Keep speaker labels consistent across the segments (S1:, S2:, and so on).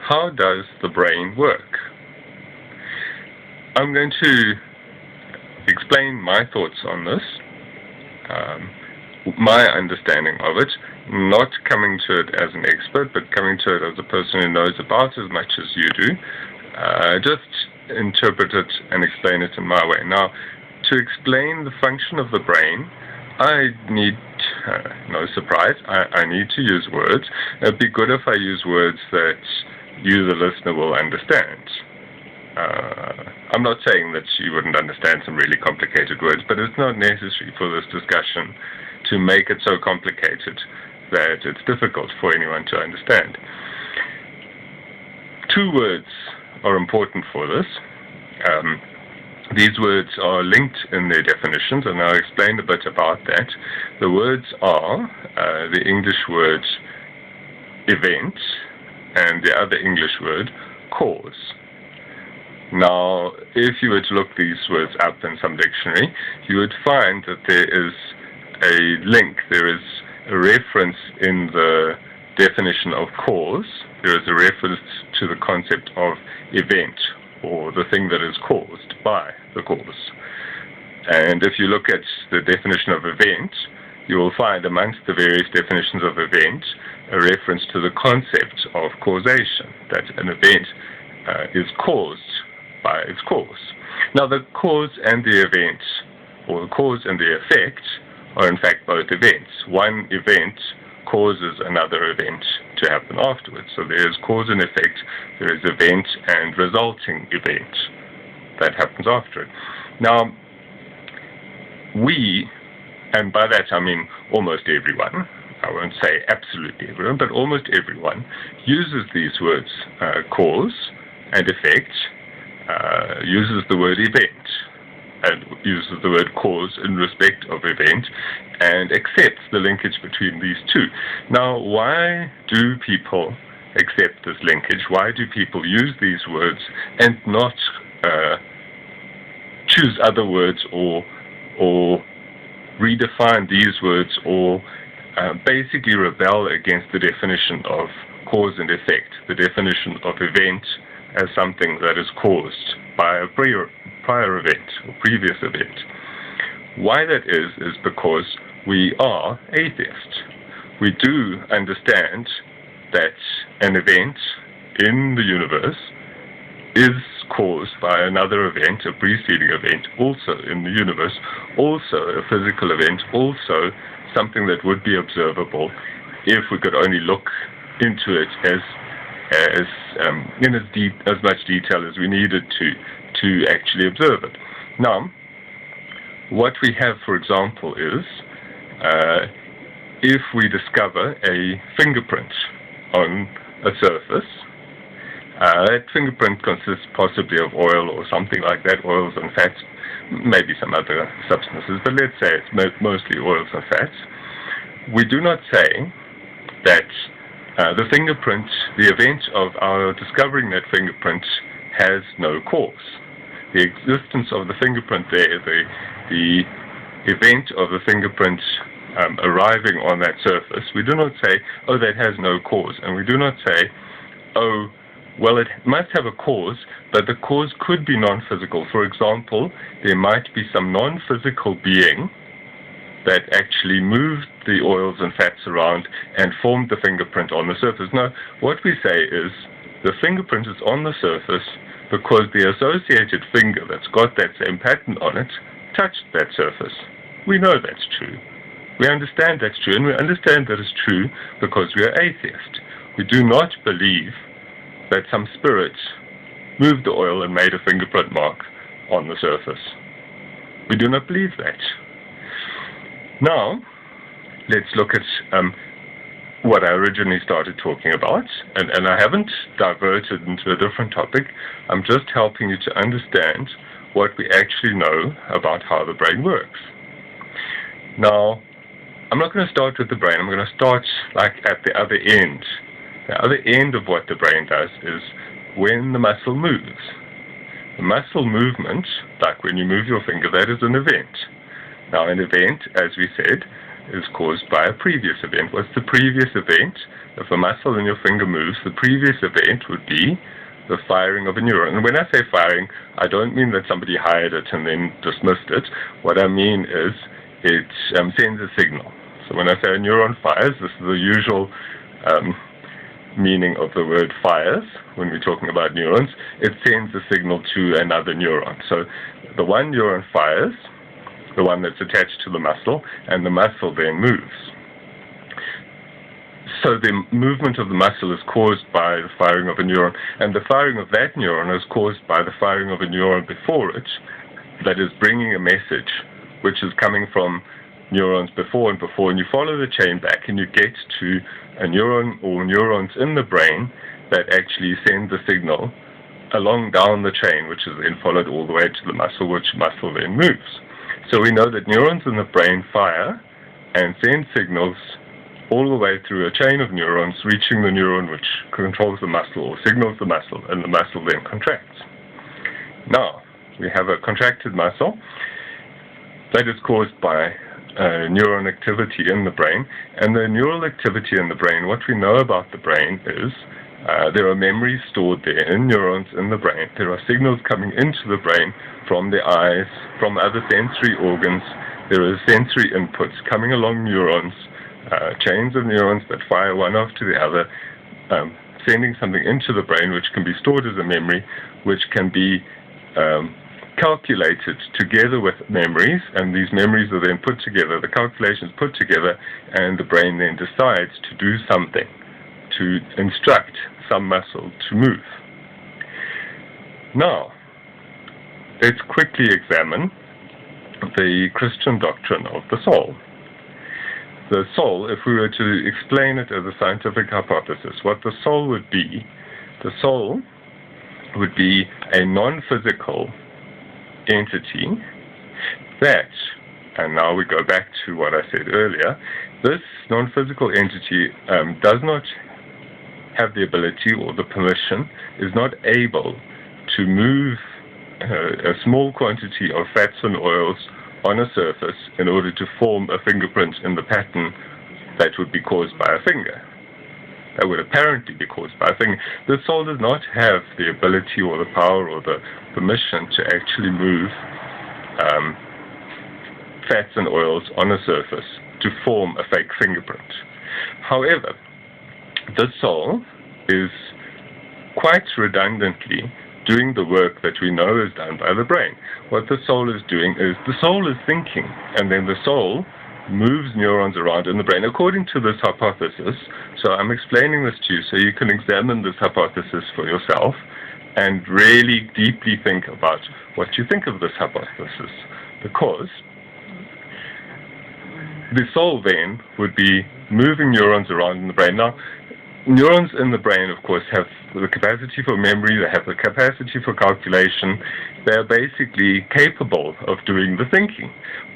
S1: how does the brain work? I'm going to explain my thoughts on this, my understanding of it, not coming to it as an expert, but coming to it as a person who knows about as much as you do. Just interpret it and explain it in my way. Now, to explain the function of the brain, I need, no surprise, I need to use words. It'd be good if I use words that you, the listener, will understand. I'm not saying that you wouldn't understand some really complicated words, but it's not necessary for this discussion to make it so complicated that it's difficult for anyone to understand. Two words are important for this. These words are linked in their definitions, and I'll explain a bit about that. The words are the English word event and the other English word cause. Now, if you were to look these words up in some dictionary, you would find that there is a link, there is a reference in the definition of cause, there is a reference to the concept of event, or the thing that is caused by the cause. And if you look at the definition of event, you will find amongst the various definitions of event a reference to the concept of causation, that an event is caused by its cause. Now, the cause and the event, or the cause and the effect, are in fact both events. One event causes another event to happen afterwards. So there is cause and effect, there is event and resulting event that happens after it. Now, we, and by that I mean almost everyone, I won't say absolutely everyone, but almost everyone uses these words, cause and effect, uses the word event, and uses the word cause in respect of event, and accepts the linkage between these two. Now, why do people accept this linkage? Why do people use these words and not choose other words or redefine these words, or basically rebel against the definition of cause and effect, the definition of event as something that is caused by a prior event or previous event? Why that is because we are atheists. We do understand that an event in the universe is caused by another event, a preceding event, also in the universe, also a physical event, also something that would be observable if we could only look into it in as much detail as we needed to actually observe it. Now, what we have, for example, is if we discover a fingerprint on a surface, that fingerprint consists possibly of oil or something like that, oils and fats, maybe some other substances, but let's say it's mostly oils and fats. We do not say that the fingerprint, the event of our discovering that fingerprint, has no cause. The existence of the fingerprint there, the event of the fingerprint arriving on that surface, we do not say, oh, that has no cause. And we do not say, oh, well, it must have a cause, but the cause could be non-physical. For example, there might be some non-physical being that actually moved the oils and fats around and formed the fingerprint on the surface. Now, what we say is the fingerprint is on the surface because the associated finger that's got that same pattern on it touched that surface. We know that's true. We understand that's true, and we understand that it's true because we are atheists. We do not believe that some spirit moved the oil and made a fingerprint mark on the surface. We do not believe that. Now, let's look at what I originally started talking about, and I haven't diverted into a different topic. I'm just helping you to understand what we actually know about how the brain works. Now, I'm not going to start with the brain. I'm going to start like at the other end. The other end of what the brain does is when the muscle moves. The muscle movement, like when you move your finger, that is an event. Now, an event, as we said, is caused by a previous event. What's the previous event? If a muscle in your finger moves, the previous event would be the firing of a neuron. And when I say firing, I don't mean that somebody hired it and then dismissed it. What I mean is it sends a signal. So when I say a neuron fires, this is the usual meaning of the word fires when we're talking about neurons. It sends a signal to another neuron. So the one neuron fires, the one that's attached to the muscle, and the muscle then moves. So the movement of the muscle is caused by the firing of a neuron, and the firing of that neuron is caused by the firing of a neuron before it that is bringing a message which is coming from neurons before and before, and you follow the chain back and you get to a neuron or neurons in the brain that actually send the signal along down the chain, which is then followed all the way to the muscle, which muscle then moves. So we know that neurons in the brain fire and send signals all the way through a chain of neurons, reaching the neuron which controls the muscle or signals the muscle, and the muscle then contracts. Now, we have a contracted muscle that is caused by neuron activity in the brain, and the neural activity in the brain, what we know about the brain is there are memories stored there in neurons in the brain. There are signals coming into the brain from the eyes, from other sensory organs. There are sensory inputs coming along neurons, chains of neurons that fire one after the other, sending something into the brain which can be stored as a memory, which can be calculated together with memories, and these memories are then put together, the calculations put together, and the brain then decides to do something, to instruct some muscle to move. Now, let's quickly examine the Christian doctrine of the soul. The soul, if we were to explain it as a scientific hypothesis, what the soul would be a non-physical entity that, and now we go back to what I said earlier, this non-physical entity does not have the ability or the permission, is not able to move a small quantity of fats and oils on a surface in order to form a fingerprint in the pattern that would be caused by a finger. That would apparently be caused by a finger. The soul does not have the ability or the power or the permission to actually move fats and oils on a surface to form a fake fingerprint. However, the soul is quite redundantly doing the work that we know is done by the brain. What the soul is doing is the soul is thinking, and then the soul moves neurons around in the brain according to this hypothesis. So I'm explaining this to you so you can examine this hypothesis for yourself and really deeply think about what you think of this hypothesis, because the soul then would be moving neurons around in the brain. Now, neurons in the brain, of course, have the capacity for memory, they have the capacity for calculation. They're basically capable of doing the thinking.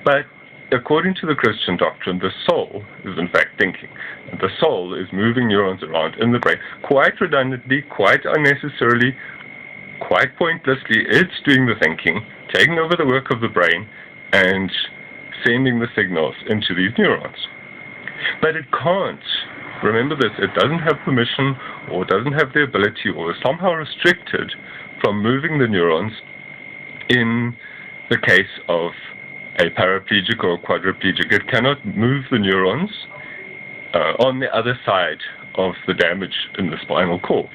S1: But according to the Christian doctrine, the soul is in fact thinking. And the soul is moving neurons around in the brain quite redundantly, quite unnecessarily, quite pointlessly. It's doing the thinking, taking over the work of the brain, and sending the signals into these neurons. But it can't. Remember this, it doesn't have permission or doesn't have the ability or is somehow restricted from moving the neurons in the case of a paraplegic or a quadriplegic. It cannot move the neurons on the other side of the damage in the spinal cord.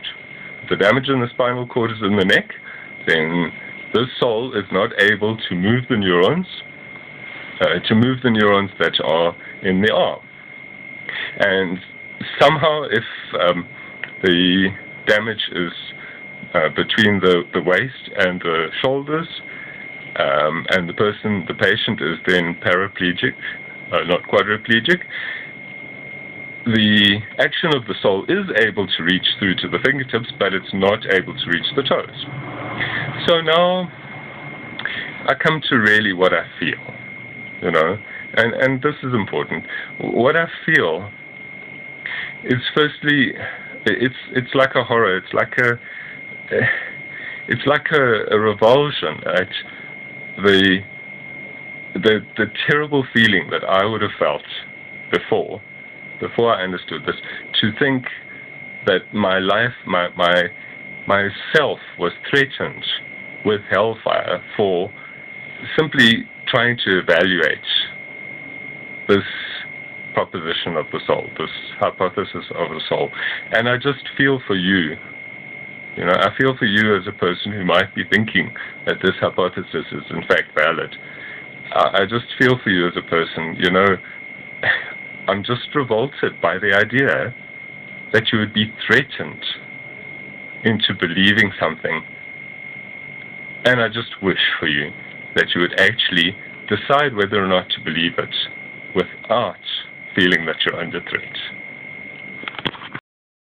S1: If the damage in the spinal cord is in the neck, then this soul is not able to move the neurons that are in the arm. And somehow, if the damage is between the waist and the shoulders, and the patient is then paraplegic, not quadriplegic, the action of the soul is able to reach through to the fingertips, but it's not able to reach the toes. So now I come to really what I feel, and this is important. What I feel is, firstly, it's like a horror. It's like a revulsion at the terrible feeling that I would have felt before I understood this, to think that my life, myself was threatened with hellfire for simply trying to evaluate this proposition of the soul, this hypothesis of the soul. And I just feel for you. I feel for you as a person who might be thinking that this hypothesis is in fact valid. I just feel for you as a person. I'm just revolted by the idea that you would be threatened into believing something. And I just wish for you that you would actually decide whether or not to believe it without feeling that you're under threat.